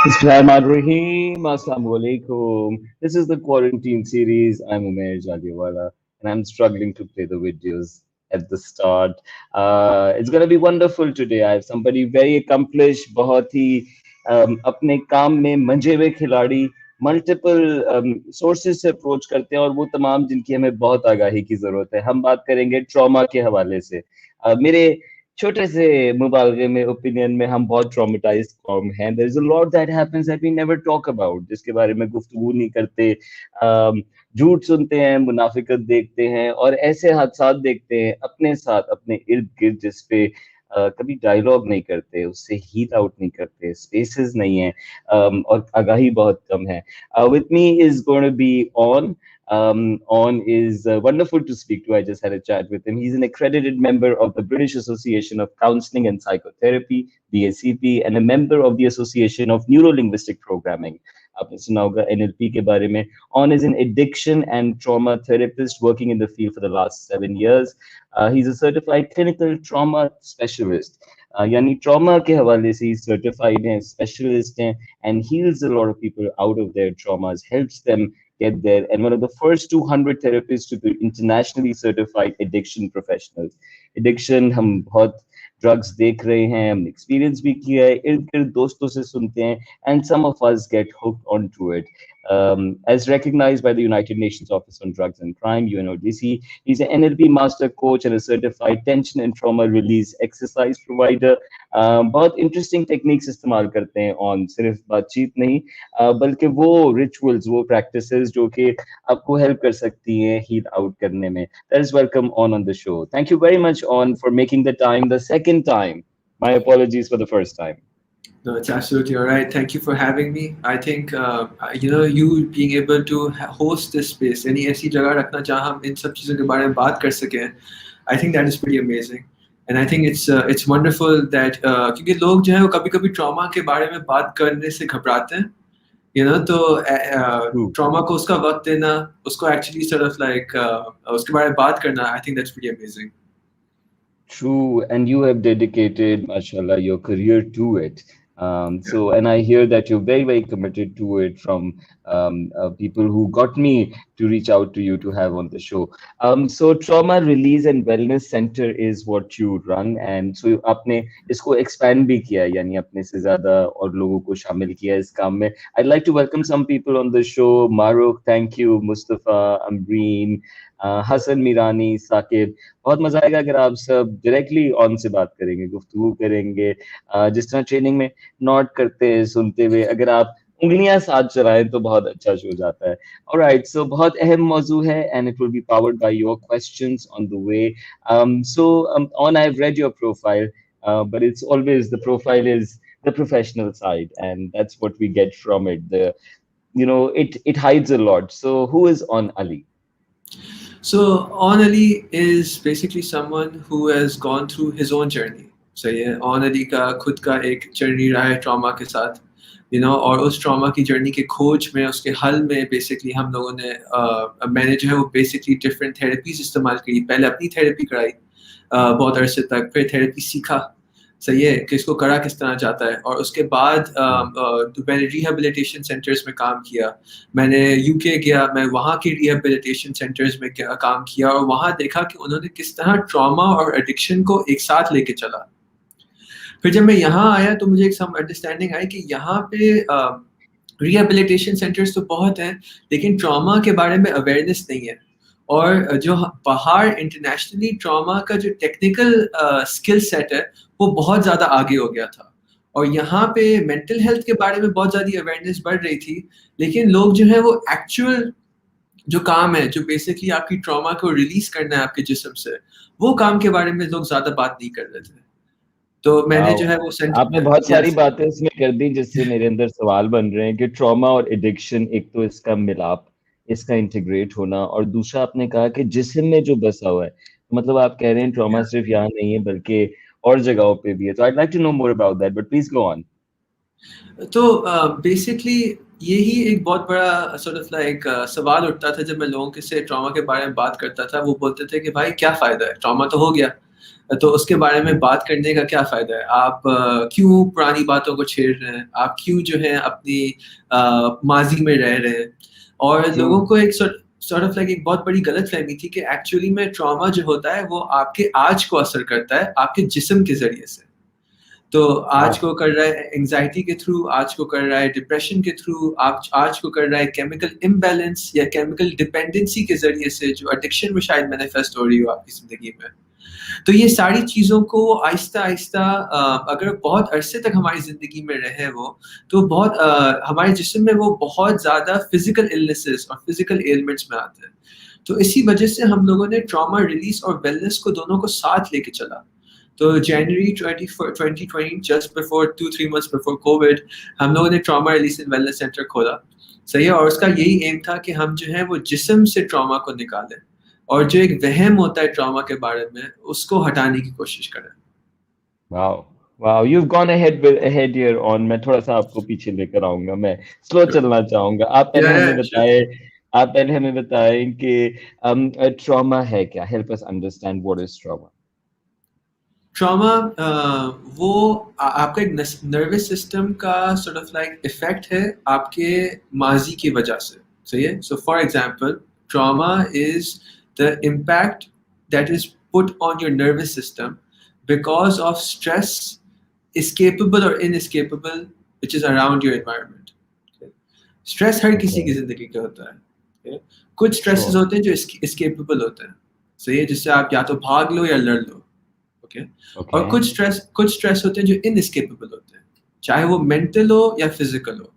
Bismillahirrahmanirrahim. Assalamu alaikum. This is the quarantine series. I'm Umair Jaliwala, and I'm struggling to play the videos at the start. It's gonna be wonderful today. I have somebody very accomplished, बहुत ही अपने काम में मंझे हुए खिलाड़ी, multiple sources से approach करते हैं और वो तमाम जिनकी हमें बहुत आगाही की जरूरत है. हम बात करेंगे ट्रॉमा के हवाले से. मेरे छोटे से मुबालगे में ओपिनियन में हम बहुत ट्रॉमेटाइज्ड कौम हैं. There is a lot that happens that we never talk about, जिसके बारे में गुफ्तगू नहीं करते. झूठ सुनते हैं, मुनाफिकत देखते हैं और ऐसे हादसात देखते हैं अपने साथ अपने इर्द गिर्द जिस पे कभी डायलॉग नहीं करते, उससे हीट आउट नहीं करते, स्पेसेस नहीं है, और आगाही बहुत कम है. With me is going to be on. On is wonderful to speak to. I just had a chat with him. He's an accredited member of the British Association of Counselling and Psychotherapy, BACP, and a member of the Association of Neuro-Linguistic Programming. आपने सुना होगा NLP के बारे में. On is an addiction and trauma therapist working in the field for the last 7 years. He's a certified clinical trauma specialist. यानी trauma के हवाले से सर्टिफाइड हैं, स्पेशलिस्ट हैं, and heals a lot of people out of their traumas, helps them get there, and one of the first 200 therapists to be internationally certified addiction professionals. Addiction हम बहुत drugs देख रहे हैं, हम एक्सपीरियंस भी किया है, इर्द गिर्द दोस्तों से सुनते हैं, and some of us get hooked onto it. As recognized by the United Nations Office on Drugs and Crime, UNODC, he's an NLP master coach and a certified tension and trauma release exercise provider. बहुत interesting techniques इस्तेमाल करते हैं on, सिर्फ बातचीत नहीं, बल्कि वो rituals, वो प्रैक्टिसेस जो कि आपको हेल्प कर सकती हैं हील आउट करने में. That is welcome on the show. Thank you very much on for making the time the second time. My apologies for the first time. No, it's absolutely all right. Thank you for having me. I think you being able to host this space, यानी ऐसी जगह रखना जहाँ हम इन सब चीज़ों के बारे में बात कर सकें, I think that is pretty amazing. And I think it's wonderful that क्योंकि लोग जो है वो कभी-कभी ट्रॉमा के बारे में बात करने से घबराते हैं, तो ट्रॉमा को उसका वक्त देना, उसको एक्चुअली sort of like उसके बारे में बात करना, I think that's pretty amazing. True, and you have dedicated, mashallah, your career to it. And I hear that you're very, very committed to it from people who got me to reach out to you to have on the show. So Trauma Release and Wellness Center is what you run, and so आपने इसको expand भी किया, यानी अपने से ज़्यादा और लोगों को शामिल किया इस काम में. I'd like to welcome some people on the show. Maruk, thank you. Mustafa, Ambreen, Hasan Mirani, Saqib. बहुत मजा आएगा अगर आप सब डायरेक्टली ऑन से बात करेंगे, गुफ्तगू करेंगे, जिस तरह ट्रेनिंग में नोट करते हैं सुनते हुए, अगर आप उंगलियां साथ चलाएं तो बहुत अच्छा शो जाता है. ऑलराइट, सो बहुत अहम मौजू है and it will be powered by your questions on the way. So on I have read your profile, but it's always the profile is the professional side, and that's what we get from it. It hides a lot. So who is Aun Ali? So Aun Ali is basically someone who has gone through his own journey. So yeah, Aun Ali का खुद का एक journey रहा है trauma के साथ, और उस ट्रॉमा की जर्नी के खोज में, उसके हल में बेसिकली हम लोगों ने मैंने जो है वो बेसिकली डिफरेंट थेरेपीज इस्तेमाल की. पहले अपनी थेरेपी कराई बहुत अरसे तक, फिर थेरेपी सीखा, सही है, कि इसको करा किस तरह जाता है, और उसके बाद मैंने रिहेबिलिटेशन सेंटर्स में काम किया. मैंने यूके गया, मैं वहाँ के रिहेबिलिटेशन सेंटर्स में काम किया और वहाँ देखा कि उन्होंने किस तरह ट्रॉमा और एडिक्शन को एक साथ लेके चला. फिर जब मैं यहाँ आया तो मुझे एक सम अंडरस्टैंडिंग आई कि यहाँ पे रिहेबिलिटेशन सेंटर्स तो बहुत हैं, लेकिन ट्रॉमा के बारे में अवेयरनेस नहीं है. और जो बाहर इंटरनेशनली ट्रॉमा का जो टेक्निकल स्किल सेट है वो बहुत ज़्यादा आगे हो गया था, और यहाँ पे मेंटल हेल्थ के बारे में बहुत ज़्यादा अवेयरनेस बढ़ रही थी, लेकिन लोग जो है वो एक्चुअल जो काम है, जो बेसिकली आपकी ट्रॉमा को रिलीज करना है आपके जिस्म से, वो काम के बारे में लोग ज़्यादा बात नहीं कर रहे थे. तो मैंने जो है वो आपने बहुत सारी बातें इसमें कर दी जिससे मेरे अंदर सवाल बन रहे हैं कि ट्रॉमा और एडिक्शन, एक तो इसका मिलाप, इसका इंटीग्रेट होना, और दूसरा आपने कहा कि जिस्म में जो बसा हुआ है, मतलब आप कह रहे हैं ट्रॉमा सिर्फ यहाँ नहीं है बल्कि और जगहों पे भी है. तो I'd like to know more about that, but please go on. तो बेसिकली यही एक बहुत बड़ा sort of like सवाल उठता था जब मैं लोगों के से ट्रॉमा के बारे में बात करता था. वो बोलते थे कि भाई क्या फायदा है, ट्रॉमा तो हो गया, तो उसके बारे में बात करने का क्या फ़ायदा है? आप क्यों पुरानी बातों को छेड़ रहे हैं? आप क्यों जो है अपनी माज़ी में रह रहे हैं? और ट्रू। लोगों को एक सॉर्ट ऑफ लाइक एक बहुत बड़ी गलतफ़हमी थी कि एक्चुअली में ट्रॉमा जो होता है वो आपके आज को असर करता है, आपके जिस्म के ज़रिए से। तो आज वाह। को कर रहा है एंग्जाइटी के थ्रू, आज को कर रहा है डिप्रेशन के थ्रू, आज को कर रहा है केमिकल इम्बैलेंस या केमिकल डिपेंडेंसी के ज़रिए से, जो एडिक्शन में शायद मैनिफेस्ट हो रही हो आपकी ज़िंदगी में। तो ये सारी चीज़ों को आहिस्ता-आहिस्ता अगर बहुत अरसे तक हमारी ज़िंदगी में रहे वो, तो बहुत हमारे जिस्म में वो बहुत ज़्यादा फिज़िकल इलनेसेस और फिज़िकल एलिमेंट्स में आते हैं। तो इसी वजह से हम लोगों ने ट्रॉमा रिलीज़ और वेलनेस को दोनों को साथ लेके चला। तो जनवरी 2020 just before 2-3 months before Covid हम लोगों ने trauma release and wellness centre खोला। सही है, और उसका यही एम था कि हम जो है वो जिस्म से ट्रॉमा को निकालें और जो एक वहम होता है ट्रॉमा के बारे में उसको हटाने की कोशिश करें। Wow. Wow, you've gone ahead here on। मैं थोड़ा सा आपको पीछे लेकर आऊंगा, मैं स्लो चलना चाहूंगा। या आप पहले हमें बताएं कि ट्रॉमा है क्या। Help us understand what is trauma. Trauma वो आपका एक नर्वस सिस्टम का सॉर्ट ऑफ लाइक इफेक्ट है आपके माजी की वजह से। सही है, so for example trauma is the impact that is put on your nervous system because of stress escapable or inescapable which is around your environment। Stress हर किसी की ओके। जिंदगी का होता है। okay? कुछ स्ट्रेसेस श्योर। होते हैं जो escapable होते हैं, सही है, जिससे आप या तो भाग लो या लड़ लो। Okay, okay. और कुछ स्ट्रेस होते हैं जो इनएस्केपेबल होते हैं, चाहे वो मेंटल हो या फिजिकल हो।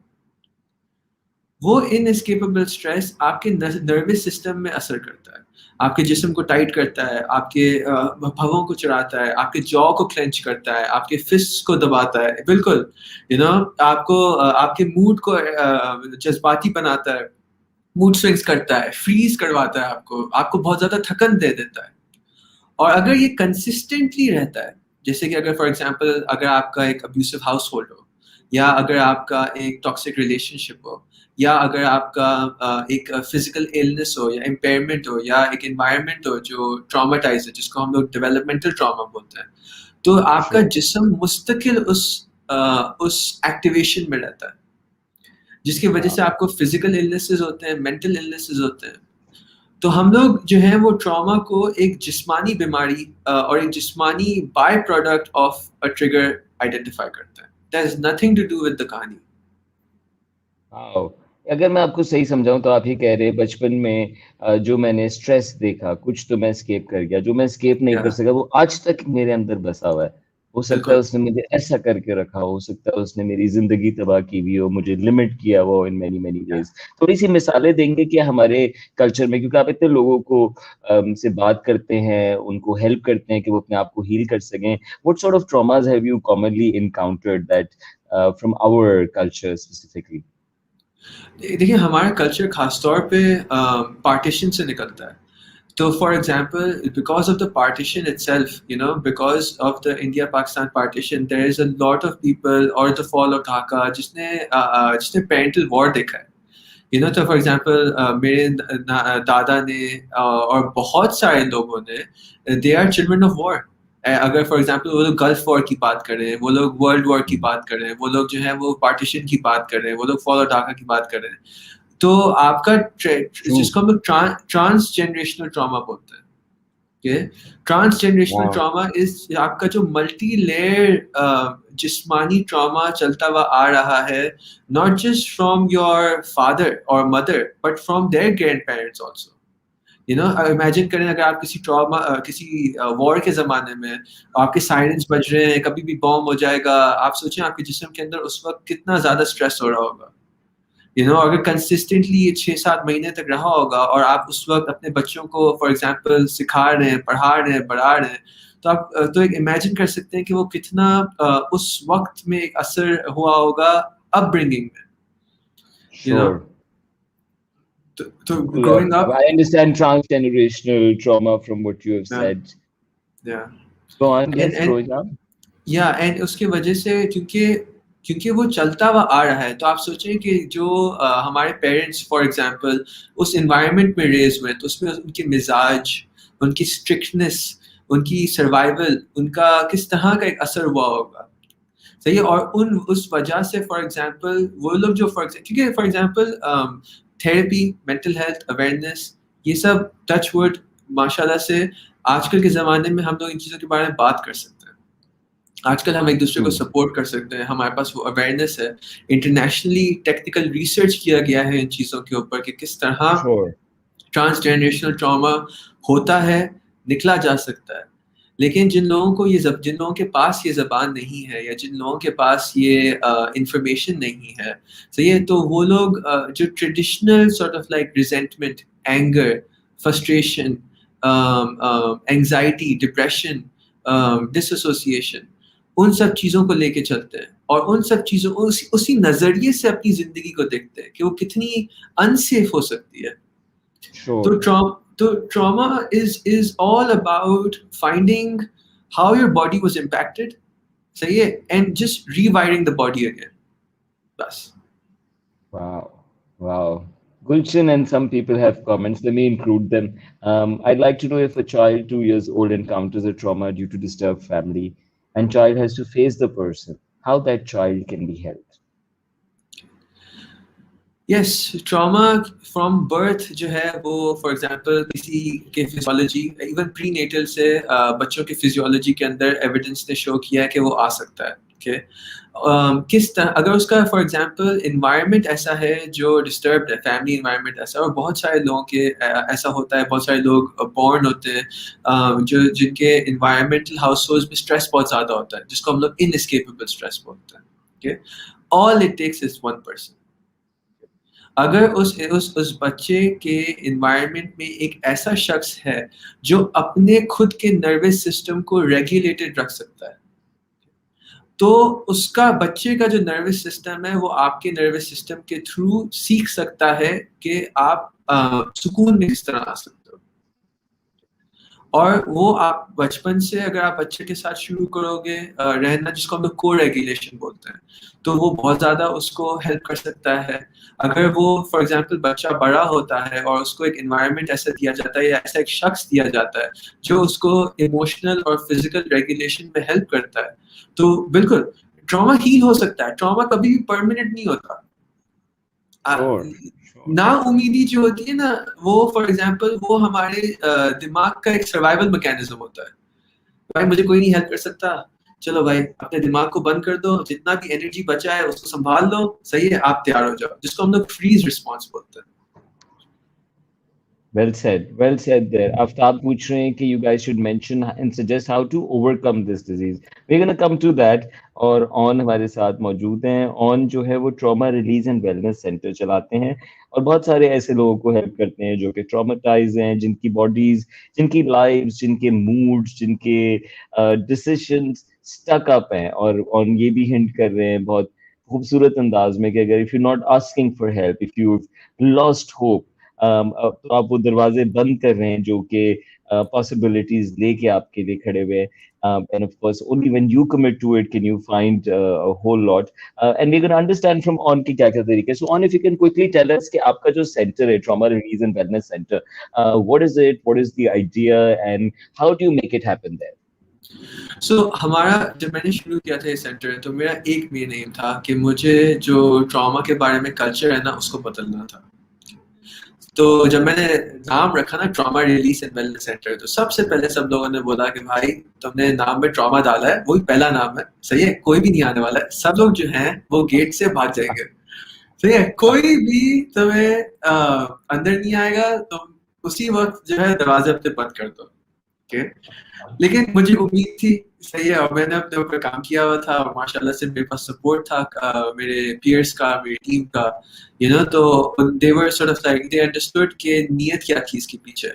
वो इनएस्केपेबल स्ट्रेस आपके नर्वस सिस्टम में असर करता है, आपके जिस्म को टाइट करता है, आपके भवों को चढ़ाता है, आपके जॉ को क्लेंच करता है, आपके फिस्ट को दबाता है, बिल्कुल आपको आपके मूड को जज्बाती बनाता है, मूड स्विंग्स करता है, फ्रीज करवाता है, आपको बहुत ज्यादा थकन दे देता है। और अगर ये कंसिस्टेंटली रहता है, जैसे कि अगर फॉर एग्जांपल अगर आपका एक अब्यूसिव हाउस होल्ड हो, या अगर आपका एक टॉक्सिक रिलेशनशिप हो, या अगर आपका एक फिजिकल इलनेस हो या इम्पेयरमेंट हो या एक एनवायरनमेंट हो जो ट्रॉमाटाइज है, जिसको हम लोग डेवलपमेंटल ट्रॉमा बोलते हैं, तो आपका श्योर। जिस्म मुस्तकिल उस एक्टिवेशन में रहता है, जिसकी वजह से आपको फिजिकल इलनेसेस होते हैं, मेंटल इलनेसेस होते हैं। तो हम लोग जो है वो ट्रॉमा को एक जिस्मानी बीमारी और एक जिस्मानी byproduct of a trigger identify करते हैं। That is nothing to do with the कहानी। वाओ। अगर मैं आपको सही समझाऊं तो आप ये कह रहे हैं बचपन में जो मैंने स्ट्रेस देखा, कुछ तो मैं एस्केप कर गया, जो मैं एस्केप नहीं या कर सका वो आज तक मेरे अंदर बसा हुआ है। हो सकता है बिल्कुल। उसने मुझे ऐसा करके रखा हो सकता है उसने मेरी जिंदगी तबाह की हुई हो, मुझे लिमिट किया हो इन मेनी मेनी या वेज। थोड़ी सी मिसालें देंगे कि हमारे कल्चर में, क्योंकि आप इतने लोगों को से बात करते हैं, उनको हेल्प करते हैं कि वो अपने आप को हील कर सकें। What sort of traumas have you commonly encountered that from our culture specifically. देखिए हमारा कल्चर खासतौर पे पार्टीशन से निकलता है। तो for example because of the partition itself, because of the India Pakistan partition, there is a lot of people, और the fall of Dhaka, जिसने पेरेंटल वॉर देखा है। तो फॉर एग्जाम्पल मेरे दादा ने और बहुत सारे लोगों ने, they are children of war. अगर फॉर एग्जाम्पल वो लोग गल्फ वॉर की बात करें, वो लोग वर्ल्ड वॉर की बात करें, वो लोग जो है वो पार्टीशन की बात करें, वो लोग फॉल ऑफ ढाका की बात करें, तो आपका ट्रू। जिसको हम लोग ट्रांस जनरेशनल ट्रॉमा बोलते हैं। Transgenerational wow. Trauma is आपका जो मल्टी लेयर जिस्मानी ट्रॉमा चलता हुआ आ रहा है, not just from your father और mother but from their grandparents also. Imagine करें अगर आप किसी वॉर के जमाने में आपके सायरन्स बज रहे हैं, कभी भी बॉम्ब हो जाएगा, आप सोचें आपके जिस्म के अंदर उस वक्त कितना ज्यादा स्ट्रेस हो रहा होगा। अगर कंसिस्टेंटली ये 6-7 महीने तक रहा होगा और आप उस वक्त अपने बच्चों को फॉर एग्जांपल सिखा रहे हैं, पढ़ा रहे हैं, बढ़ा रहे हैं, तो आप तो एक इमेजिन कर सकते हैं कि वो कितना उस वक्त में एक असर हुआ होगा अपब्रिंगिंग में। You know sure. तो बिल्कुल। Growing up. I understand transgenerational trauma from what you have said. या Go on, and yes, and Rohit. या एंड उसकी वजह से क्योंकि वो चलता हुआ आ रहा है, तो आप सोचें कि जो हमारे पेरेंट्स फॉर एग्जांपल उस एनवायरनमेंट में रेज हुए, तो उसमें उनके मिजाज, उनकी स्ट्रिक्टनेस, उनकी सर्वाइवल, उनका किस तरह का एक असर हुआ होगा, सही है। और उस वजह से फॉर एग्जांपल वो लोग जो क्योंकि for example therapy, mental health awareness, ये सब टच वर्ड माशाल्लाह से आजकल के ज़माने में हम लोग इन चीज़ों के बारे में बात कर सकते हैं। आजकल हम एक दूसरे को True. सपोर्ट कर सकते हैं, हमारे पास वो अवेयरनेस है। इंटरनेशनली टेक्निकल रिसर्च किया गया है इन चीज़ों के ऊपर कि किस तरह Sure. ट्रांसजेनरेशनल ट्रॉमा होता है, निकला जा सकता है। लेकिन जिन लोगों के पास ये ज़बान नहीं है, या जिन लोगों के पास ये इंफॉर्मेशन नहीं है, सही है, तो वो लोग जो traditional sort of like resentment, anger, frustration, anxiety, depression, dissociation, उन सब चीज़ों को लेके चलते हैं और उन सब चीज़ों उसी नज़रिए से अपनी ज़िंदगी को देखते हैं कि वो कितनी अनसेफ हो सकती है। Sure. So trauma is all about finding how your body was impacted, सही है, and just rewiring the body again. बस. Wow. Wow. Gulshan and some people have comments. Let me include them. I'd like to know if a child 2 years old encounters a trauma due to disturbed family and child has to face the person, how that child can be helped. Yes, trauma from birth जो है वो for example किसी के physiology, even prenatal से बच्चों की physiology के अंदर एविडेंस ने शो किया है कि वो आ सकता है। Okay? किस तरह अगर उसका फॉर एग्जांपल इन्वायरमेंट ऐसा है जो डिस्टर्ब्ड है, फैमिली इन्वायरमेंट ऐसा, और बहुत सारे लोगों के ऐसा होता है, बहुत सारे लोग बॉर्न होते हैं जो जिनके इन्वायरमेंटल हाउस होल्ड में स्ट्रेस बहुत ज़्यादा होता है, जिसको हम लोग इनएस्केपेबल स्ट्रेस बोलते हैं। Okay? All it takes is one person. अगर उस बच्चे के इन्वायरमेंट में एक ऐसा शख्स है जो अपने खुद के नर्वस सिस्टम को रेगुलेटेड रख सकता है, तो उसका बच्चे का जो नर्वस सिस्टम है वो आपके नर्वस सिस्टम के थ्रू सीख सकता है कि आप सुकून में किस तरह आ सकते हो। और वो आप बचपन से अगर आप बच्चे के साथ शुरू करोगे रहना, जिसको हम लोग को रेगुलेशन बोलते हैं, तो वो बहुत ज़्यादा उसको हेल्प कर सकता है। अगर वो फॉर एग्जांपल बच्चा बड़ा होता है और उसको एक एनवायरनमेंट ऐसा दिया जाता है या ऐसा एक शख्स दिया जाता है जो उसको इमोशनल और फिजिकल रेगुलेशन में हेल्प करता है, तो बिल्कुल ट्रॉमा हील हो सकता है। ट्रॉमा कभी भी परमानेंट नहीं होता। Sure. Sure. ना उम्मीदी जो होती है ना, वो फॉर एग्जांपल वो हमारे दिमाग का एक सर्वाइवल मैकेनिज्म होता है। भाई मुझे कोई नहीं हेल्प कर सकता, चलो भाई अपने दिमाग को बंद कर दो, जितना भी एनर्जी बचा है उसको संभाल लो, सही है, आप तैयार हो जाओ, जिसको हम लोग फ्रीज रिस्पॉन्स बोलते हैं। Well said. Well said there. Aftab पूछ रहे हैं कि you guys should mention and suggest how to overcome this disease. We're gonna come to that. और ऑन हमारे साथ मौजूद हैं। ऑन जो है वो trauma release and wellness centre चलाते हैं और बहुत सारे ऐसे लोगों को हेल्प करते हैं जो कि ट्रॉमाटाइज हैं, जिनकी बॉडीज, जिनकी लाइव्स, जिनके मूड्स, जिनके डिसीजंस स्टक अप हैं। और ऑन ये भी हिंट कर रहे हैं बहुत खूबसूरत अंदाज में कि अगर if you not asking for help, if you lost hope, तो आप वो दरवाजे बंद कर रहे हैं जो कि पॉसिबिलिटीज लेके आपके लिए खड़े हुए हैं। And of course, only when you commit to it can you find a whole lot. And we're going to understand from On की क्या क्या तरीके हैं. So On, if you can quickly tell us कि आपका जो center है, Trauma Release and Wellness Center, what is it? What is the idea? And how do you make it happen there? हमारा जब मैंने शुरू किया था ये सेंटर, तो मेरा एक मेन एम था कि मुझे जो ट्रॉमा के बारे में कल्चर है ना उसको बदलना था। तो जब मैंने नाम रखा ना trauma release and wellness centre, तो सबसे पहले सब लोगों ने बोला कि भाई तुमने नाम में ट्रॉमा डाला है, वही पहला नाम है, सही है, कोई भी नहीं आने वाला है, सब लोग जो हैं वो गेट से भाग जाएंगे, सही है, कोई भी तुम्हें अंदर नहीं आएगा, तुम उसी वक्त जो है दरवाजे अपने बंद कर दो। Okay? लेकिन मुझे उम्मीद थी, सही है, और मैंने अपने ऊपर काम किया हुआ था और माशाल्लाह से मेरे पास सपोर्ट था मेरे पीयर्स का, मेरी टीम का, तो they were sort of like they understood कि नियत क्या थी इसके पीछे।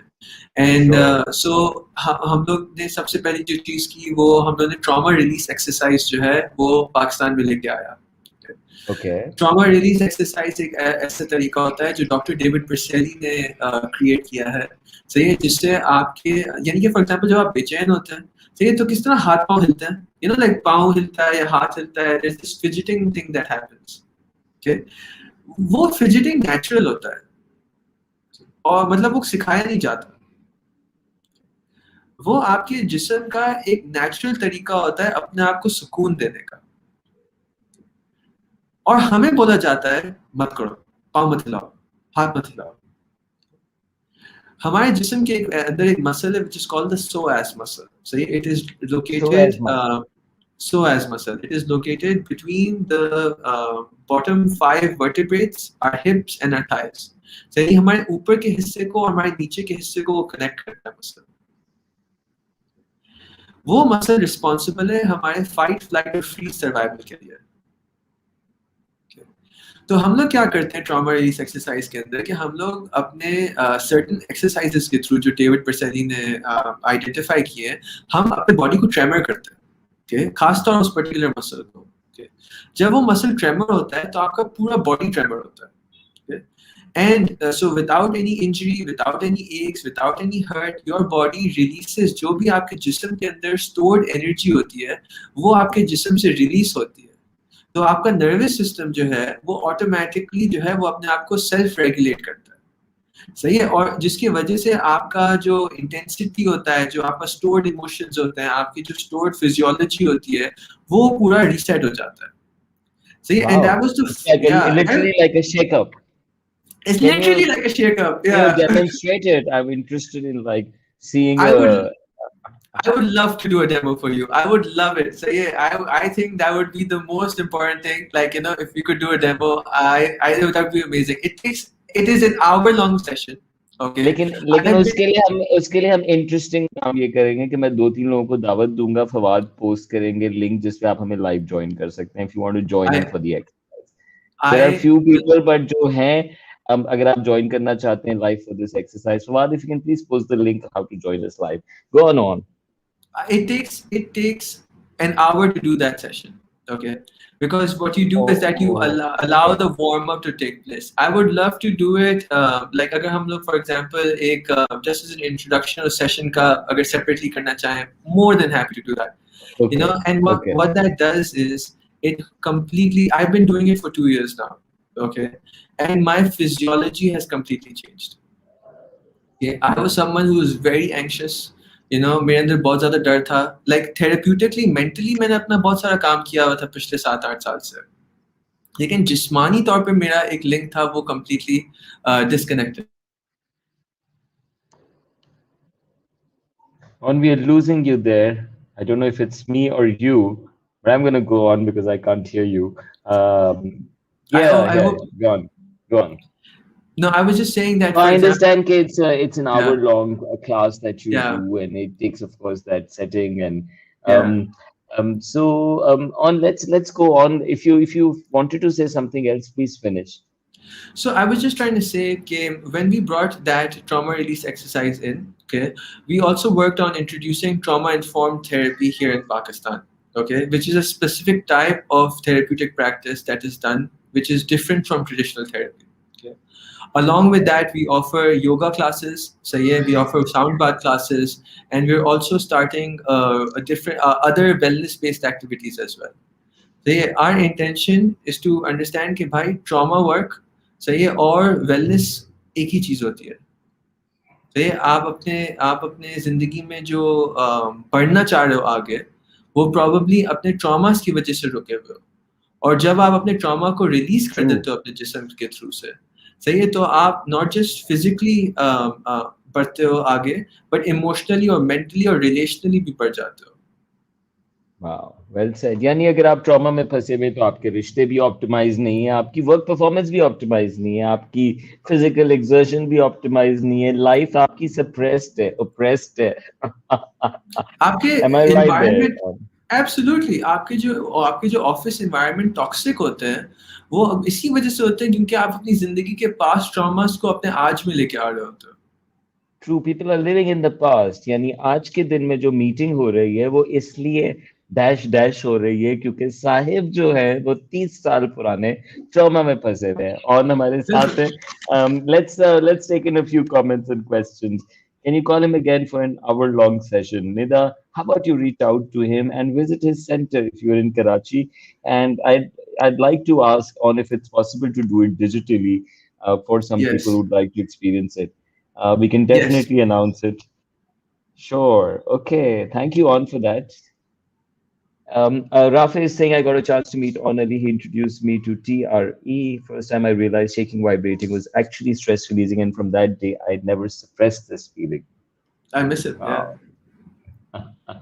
एंड सो हम लोग ने सबसे पहली जो चीज़ की वो हम लोगों ने ट्रॉमा रिलीज एक्सरसाइज जो है वो पाकिस्तान में लेके आया। ट्रॉमा रिलीज एक्सरसाइज एक ऐसा तरीका होता है जो डॉक्टर डेविड परसेली ने क्रिएट किया है, सही है, जिससे आपके यानी कि फॉर एग्जांपल जब आप बेचैन होते हैं, सही है, तो किस तरह हाथ पाँव हिलते हैं, लाइक पाँव हिलता है या हाथ हिलता है, there is this fidgeting thing that happens. Okay, वो फिजिटिंग नेचुरल होता है और मतलब वो सिखाया नहीं जाता। वो आपके जिस्म का एक नेचुरल तरीका होता है अपने आप को सुकून देने का, और हमें बोला जाता है मत करो, पाँव मत हिलाओ, हाथ मत हिलाओ। हमारे जिस्म के अंदर एक मसल है which is called the psoas muscle. So it is So located as much. psoas muscle. It is located between the bottom 5 vertebrates, our hips and our thighs. So ये हमारे ऊपर के हिस्से को और हमारे नीचे के हिस्से को कनेक्ट करता है मसल। वो मसल रिस्पॉन्सिबल है हमारे फाइट, फ्लाइट और फ्रीज सर्वाइवल के लिए। तो हम लोग क्या करते हैं ट्रॉमा रिलीज एक्सरसाइज के अंदर कि हम लोग अपने सर्टेन एक्सरसाइजेस के थ्रू जो डेविड परसेली ने आइडेंटिफाई किए हैं, हम अपने बॉडी को ट्रेमर करते हैं, okay? खासतौर उस पर्टिकुलर मसल को, okay? जब वो मसल ट्रेमर होता है तो आपका पूरा बॉडी ट्रेमर होता है, okay? And so without any injury, without any aches, without any hurt, your body releases जो भी आपके जिस्म के अंदर stored energy होती है, वो आपके जिस्म से रिलीज होती है। तो आपका नर्वस सिस्टम जो है वो ऑटोमेटिकली जो है वो अपने आप को सेल्फ रेगुलेट करता है, सही है। और जिसकी वजह से आपका जो इंटेंसिटी होता है, जो आपका स्टोर्ड इमोशंस होते हैं, आपकी जो स्टोर्ड फिजियोलॉजी होती है, वो पूरा रीसेट हो जाता है, सही है। And that Wow. Was It's like the या literally like a shake-up. It's Can literally you like a shake up, can या। you demonstrate it? I'm interested in like seeing I would a. I would love to do a demo for you. I would love it. So yeah, I think that would be the most important thing. Like, you know, if we could do a demo, that would be amazing. It is an hour long session. Okay. लेकिन लेकिन I've been उसके लिए हम interesting काम ये करेंगे कि मैं 2-3 लोगों को दावत दूंगा, फवाद पोस्ट करेंगे लिंक जिस पे आप हमें लाइव ज्वाइन कर सकते हैं if you want to join in I for the exercise. There are I few will people but जो हैं अगर आप ज्वाइन करना चाहते हैं live for this exercise, Fawad if you can please post the link how to join us live. Go on. it takes an hour to do that session, okay, because what you do is that you Oh, allow the warm up to take place. I would love to do it like अगर हम लोग for example एक just as an introduction or session का अगर separately करना चाहें, more than happy to do that, you okay, know। And okay. what that does is it completely, I've been doing it for 2 years now, okay, and my physiology has completely changed. Yeah, I was someone who was very anxious. You know, मेरे अंदर बहुत ज़्यादा डर था। Like therapeutically, mentally मैंने अपना बहुत सारा काम किया हुआ था पिछले 7-8 साल से। लेकिन जिस्मानी तौर पे मेरा एक लिंक था वो completely disconnected। On we are losing you there. I don't know if it's me or you, but I'm gonna go on because I can't hear you. I Yeah, hope. go on, go on. No, I was just saying that, No, for I example. understand कि it's an Yeah, hour-long class that you yeah, do, and it takes, of course, that setting and yeah. on. Let's go on. If you wanted to say something else, please finish. So I was just trying to say, okay, when we brought that trauma release exercise in, okay, we also worked on introducing trauma-informed therapy here in Pakistan, okay, which is a specific type of therapeutic practice that is done, which is different from traditional therapy. Okay. Along with that, we offer yoga classes. So yeah, we offer sound bath classes, and we're also starting a different other wellness-based activities as well. So yeah, our intention is to understand कि भाई trauma work सही है और wellness एक ही चीज होती है। तो ये आप अपने जिंदगी में जो पढ़ना चाह रहे हो आगे, वो probably अपने traumas की वजह से रुके हुए हो, और जब आप अपने trauma को release कर True. देते हो अपने जिस्म के थ्रू से, सही है, तो आप not just physically बढ़ते हो आगे, but emotionally और mentally और relationally भी बढ़ जाते हो। Wow, well said. यानी अगर आप ट्रॉमा में फंसे हुए तो आपके रिश्ते भी ऑप्टिमाइज नहीं है, आपकी वर्क परफॉर्मेंस भी ऑप्टिमाइज नहीं है, आपकी फिजिकल एक्सर्शन भी ऑप्टिमाइज नहीं है, लाइफ आपकी सप्रेस्ड है, ओप्रेस्ड है। आपके Am I right there? environment, absolutely, आपके जो ऑफिस एनवायरनमेंट टॉक्सिक होते हैं, वो इसी वजह से होते हैं क्योंकि आप अपनी जिंदगी के पास्ट ट्रॉमास को अपने आज में लेके आ रहे होते हो। True, people are living in the past. यानी आज के दिन में जो मीटिंग हो रही है वो इसलिए डैश डैश हो रही है क्योंकि साहिब जो है वो 30 साल पुराने ट्रॉमा में फंसे हुए हैं। और हमारे साथ हैं, let's take in a few comments and questions. Can you call him again for an hour-long session? Nida, how about you reach out to him and visit his center if you're in Karachi? And I'd like to ask on if it's possible to do it digitally for some people Yes, who'd like to experience it. We can yes, definitely announce it. Sure. Okay. Thank you, On, for that. Rafa is saying I got a chance to meet Aun Ali. He introduced me to TRE. First time I realized shaking vibrating was actually stress releasing, and from that day, I never suppressed this feeling. I miss it. Yeah. Wow.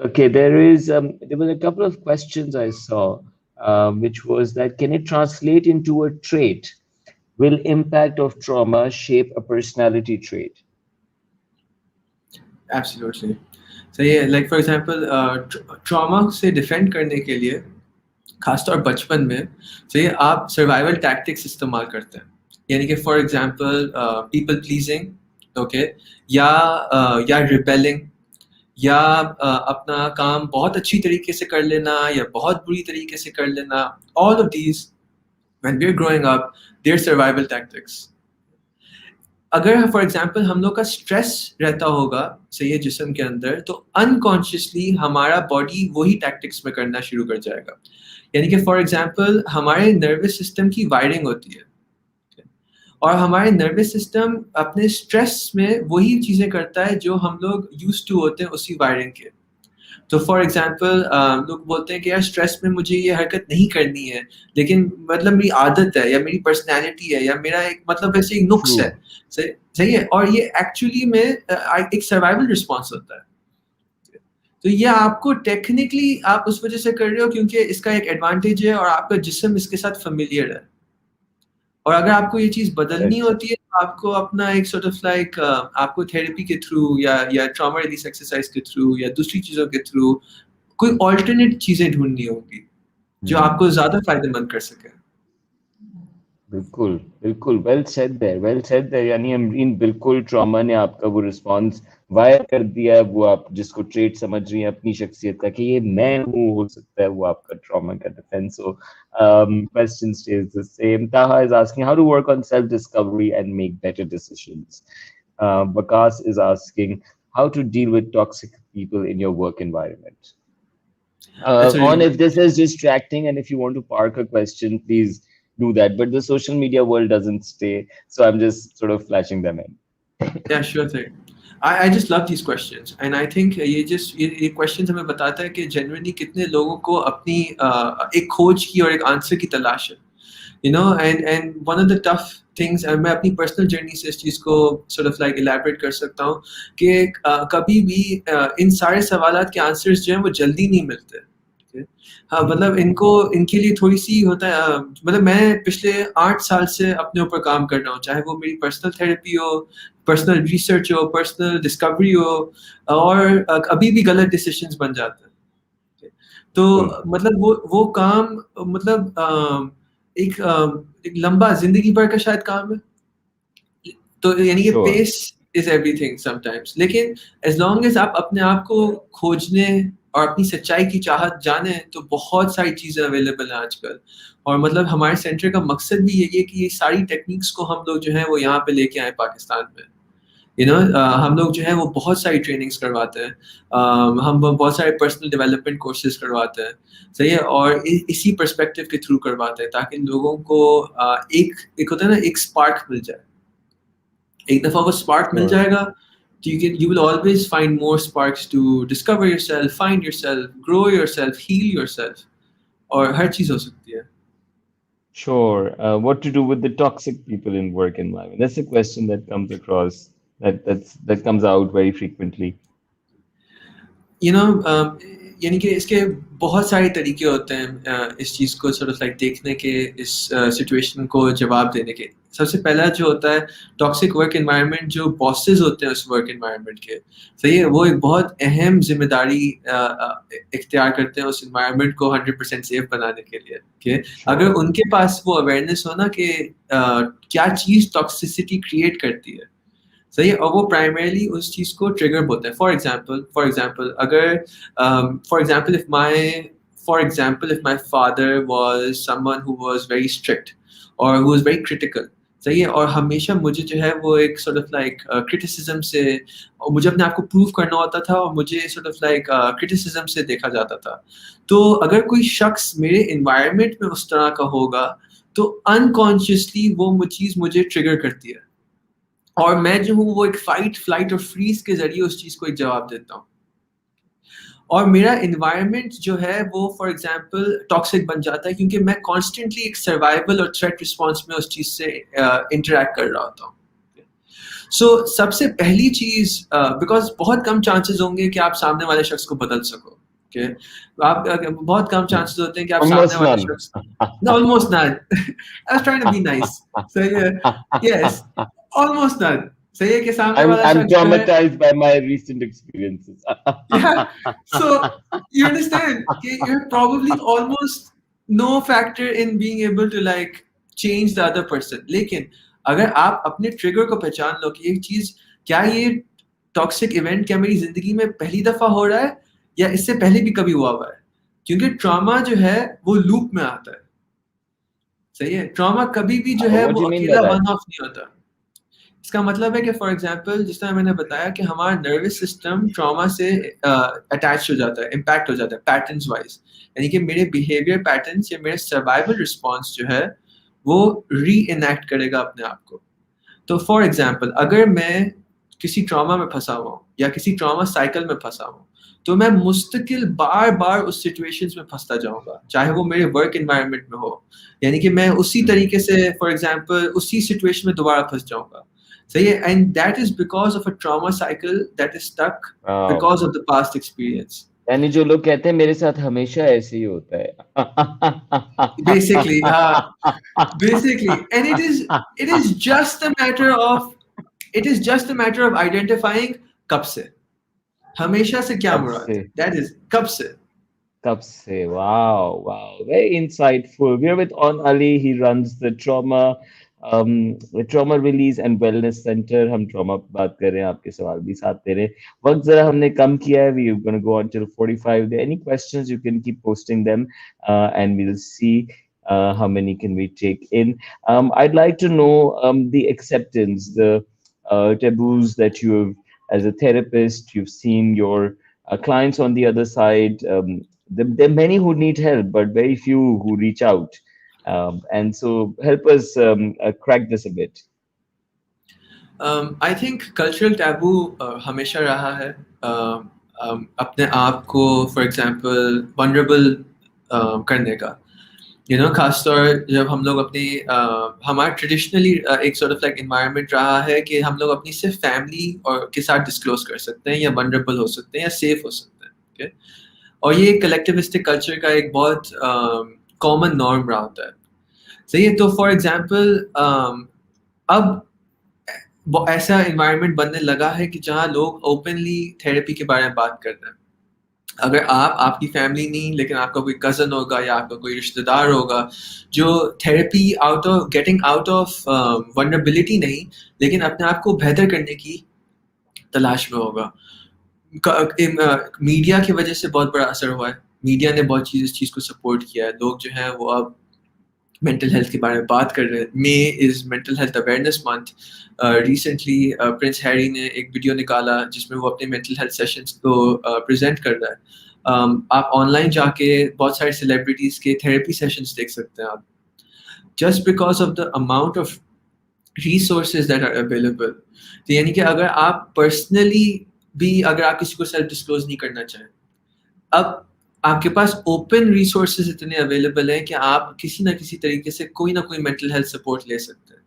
Okay, there were a couple of questions I saw, which was that can it translate into a trait? Will impact of trauma shape a personality trait? Absolutely. So yeah, like for example, trauma से defend करने के लिए खासतौर बचपन में तो ये आप सर्वाइवल टैक्टिक्स इस्तेमाल करते हैं, यानी कि for example people pleasing, okay, या रिबेलिंग, या अपना काम बहुत अच्छी तरीके से कर लेना या बहुत बुरी तरीके से कर लेना. All of these when we are growing up their survival tactics. अगर फॉर एग्जांपल हम लोग का स्ट्रेस रहता होगा सही है जिस्म के अंदर, तो अनकॉन्शियसली हमारा बॉडी वही टैक्टिक्स में करना शुरू कर जाएगा. यानी कि फॉर एग्जांपल हमारे नर्वस सिस्टम की वायरिंग होती है और हमारे नर्वस सिस्टम अपने स्ट्रेस में वही चीज़ें करता है जो हम लोग यूज टू होते हैं उसी वायरिंग के. तो फॉर एग्जांपल लोग बोलते हैं कि यार स्ट्रेस में मुझे ये हरकत नहीं करनी है, लेकिन मतलब मेरी आदत है या मेरी पर्सनैलिटी है या मेरा एक मतलब ऐसे एक नुक्स है. True. सही है, और ये एक्चुअली में एक सर्वाइवल रिस्पॉन्स होता है. तो ये आपको टेक्निकली आप उस वजह से कर रहे हो क्योंकि इसका एक एडवांटेज है और आपका जिस्म इसके साथ फेमिलियर है. और अगर आपको ये चीज़ बदलनी Correct. होती है तो आपको अपना एक सॉर्ट ऑफ लाइक आपको थेरेपी के थ्रू या ट्रॉमा रिलीज एक्सरसाइज के थ्रू या दूसरी चीज़ों के थ्रू कोई ऑल्टरनेट चीज़ें ढूंढनी होगी जो आपको ज़्यादा फायदेमंद कर सके. बिल्कुल बिल्कुल वेल सेड देयर यानी अमरीन बिल्कुल ट्रॉमा ने आपका वो रिस्पॉन्स वायर कर दिया है, वो आप जिसको ट्रेट समझ रही हैं अपनी शख्सियत का कि ये मैं हूँ, हो सकता है वो आपका ट्रॉमा का डिफेंस हो. Question stage the same. Taha is asking how to work on self discovery and make better decisions. Bakas is asking how to deal with toxic people in your work environment. That's a really On good. if this is distracting and if you want to park a question, please do that. But the social media world doesn't stay, so I'm just sort of flashing them in. Yeah, sure thing. I just love these questions and I think ये questions हमें बताता है कि genuinely कितने लोगों को अपनी एक खोज की और एक आंसर की तलाश है. And one of the tough things, and मैं अपनी पर्सनल जर्नी से इस चीज़ को sort of like elaborate कर सकता हूँ कि कभी भी इन सारे सवालात के आंसर्स जो हैं वो जल्दी नहीं मिलते. हाँ, मतलब इनके लिए थोड़ी सी होता है, मतलब मैं पिछले 8 साल से अपने ऊपर काम कर रहा हूँ, चाहे वो मेरी पर्सनल थेरेपी हो, पर्सनल रिसर्च हो, पर्सनल डिस्कवरी हो, और अभी भी गलत डिसीजंस बन जाते हैं. तो Cool. मतलब वो काम मतलब एक लंबा जिंदगी भर का शायद काम है. तो यानी कि Sure. Pace is everything sometimes, लेकिन एज लॉन्ग एज आप अपने आप को खोजने और अपनी सच्चाई की चाहत जाने तो बहुत सारी चीज़ें अवेलेबल हैं आजकल. और मतलब हमारे सेंटर का मकसद भी यही है कि ये सारी टेक्निक्स को हम लोग जो है वो यहाँ पे लेके आए पाकिस्तान में. हम लोग जो है वो बहुत सारी ट्रेनिंग्स करवाते हैं, हम बहुत सारे पर्सनल डेवलपमेंट कोर्सेज करवाते हैं, सही है, और इसी पर्सपेक्टिव के थ्रू करवाते हैं ताकि लोगों को एक होता है ना, एक स्पार्क मिल जाए. एक दफ़ा वो स्पार्क मिल Sure. जाएगा तो you will always find more sparks to discover yourself, find yourself, grow yourself, heal yourself, और हर चीज़ हो सकती है. Sure. What to do with the toxic people in work environment? That's a question that comes across that comes out very frequently. यानी कि इसके बहुत सारे तरीके होते हैं इस चीज़ को sort of like देखने के, इस सिचुएशन को जवाब देने के. सबसे पहला जो होता है टॉक्सिक वर्क एनवायरनमेंट, जो बॉसेस होते हैं उस वर्क एनवायरनमेंट के, सही है, वो एक बहुत अहम जिम्मेदारी इख्तियार करते हैं उस एनवायरनमेंट को 100% सेफ बनाने के लिए. अगर Sure. उनके पास वो अवेयरनेस हो ना कि क्या चीज़ टॉक्सिसिटी क्रिएट करती है, सही है, और वो प्राइमरीली उस चीज़ को ट्रिगर होता है. फॉर एग्जांपल अगर for example if my father was someone who was very strict और हु वाज वेरी क्रिटिकल, सही है, और हमेशा मुझे जो है वो एक सॉर्ट ऑफ लाइक क्रिटिसिज्म से, और मुझे अपने आप को प्रूव करना होता था और मुझे सॉर्ट ऑफ लाइक क्रिटिसिज्म से देखा जाता था. तो अगर कोई शख्स मेरे एनवायरनमेंट में उस तरह का होगा तो अनकॉन्शियसली वो चीज़ मुझे ट्रिगर करती है. और मैं जो हूँ वो एक फाइट फ्लाइट और फ्रीज के जरिए उस चीज को एक जवाब देता हूँ, और मेरा इन्वायरमेंट जो है वो फॉर एग्जांपल टॉक्सिक बन जाता है, क्योंकि मैं कॉन्स्टेंटली एक सर्वाइवल और थ्रेट रिस्पॉन्स में उस चीज से इंटरेक्ट कर रहा होता हूँ। सो सबसे पहली चीज, बिकॉज बहुत कम चांसेस होंगे कि आप सामने वाले शख्स को बदल सको, ओके, आप बहुत कम चांसेस होते हैं कि आप सामने Almost वाले none. शख्स, no, almost none. I was trying to be nice. So yeah, yes, almost none. सही है कि सामने वाला I'm शख्स जो है, traumatized by my recent experiences. yeah. So you understand, okay, you're probably almost no factor in being able to like change the other person. लेकिन अगर आप अपने ट्रिगर को पहचान लो कि ये चीज, क्या ये टॉक्सिक इवेंट क्या मेरी जिंदगी में पहली दफा हो रहा है या इससे पहले भी कभी हुआ हुआ है, क्योंकि ट्रॉमा जो है वो लूप में आता है। सही है, ट्रॉमा कभी भी जो है What वो do you mean by अकेला that? वन ऑफ नहीं होता। इसका मतलब है कि फॉर एग्जांपल जिस तरह मैंने बताया कि हमारा नर्वस सिस्टम ट्रॉमा से अटैच हो जाता है, इम्पैक्ट हो जाता है पैटर्न्स वाइज, यानी कि मेरे बिहेवियर पैटर्न्स या मेरे सर्वाइवल रिस्पॉन्स जो है वो री इनैक्ट करेगा अपने आप को। तो फॉर एग्जांपल अगर मैं किसी ट्रॉमा में फंसा हुआ हूँ या किसी ट्रॉमा साइकिल में फंसा हूँ, तो मैं मुस्तकिल बार बार उस सिचुएशंस में फंसता जाऊंगा, चाहे वो मेरे वर्क एनवायरनमेंट में हो, यानी कि मैं उसी तरीके से फॉर एग्जांपल उसी सिचुएशन में दोबारा फंस जाऊंगा। सही है, and that is because of a trauma cycle that is stuck Wow. Because of the past experience. यानी जो लोग कहते हैं मेरे साथ हमेशा ऐसे ही होता Basically, basically, and है. it is just a matter of identifying कब से, हमेशा से क्या कब मुराद से है, that is कब से। कब से wow, very insightful. We're with Aun Ali. He runs the trauma release and wellness center. हम trauma पे बात कर रहे हैं, आपके सवाल भी साथ दे रहे हैं। वक्त जरा हमने कम किया है, we're going to go until 45. There any questions, you can keep posting them, and we'll see how many can we take in. I'd like to know the acceptance, the taboos that you have, as a therapist, you've seen your clients on the other side. There are many who need help, but very few who reach out. And so help us crack this a bit. I think cultural taboo हमेशा रहा है, अपने आप को for example vulnerable करने का, खासतौर जब हम लोग अपनी हमारा ट्रेडिशनली एक सॉर्ट ऑफ लाइक एनवायरनमेंट रहा है कि हम लोग अपनी सिर्फ फैमिली और के साथ डिस्क्लोज कर सकते हैं या वनरेबल हो सकते हैं या सेफ हो सकते हैं, ओके, और ये कलेक्टिविस्टिक कल्चर का एक बहुत कॉमन नॉर्म रहा होता है। सही है, तो फॉर एग्जांपल अब वो ऐसा एनवायरनमेंट बनने लगा है कि जहाँ लोग ओपनली थेरेपी के बारे में बात कर रहे हैं। अगर आपकी फैमिली नहीं, लेकिन आपका कोई कजन होगा या आपका कोई रिश्तेदार होगा जो therapy getting out of vulnerability नहीं, लेकिन अपने आप को बेहतर करने की तलाश में होगा। मीडिया की वजह से बहुत बड़ा असर हुआ है, मीडिया ने बहुत इस चीज़ को सपोर्ट किया है। लोग जो हैं वो अब मेंटल हेल्थ के बारे में बात कर रहे हैं। May is mental health awareness month. Recently Prince Harry ने एक वीडियो निकाला जिसमें वो अपने मेंटल हेल्थ सेशंस को प्रेजेंट कर रहा है। आप ऑनलाइन जाके बहुत सारे सेलिब्रिटीज़ के थेरेपी सेशंस देख सकते हैं आप, just because of the amount of resources that are available. तो यानी कि अगर आप पर्सनली भी अगर आप किसी को सेल्फ डिस्क्लोज नहीं करना चाहें, अब आपके पास ओपन रिसोर्सेज इतने अवेलेबल हैं कि आप किसी ना किसी तरीके से कोई ना कोई मेंटल हेल्थ सपोर्ट ले सकते हैं।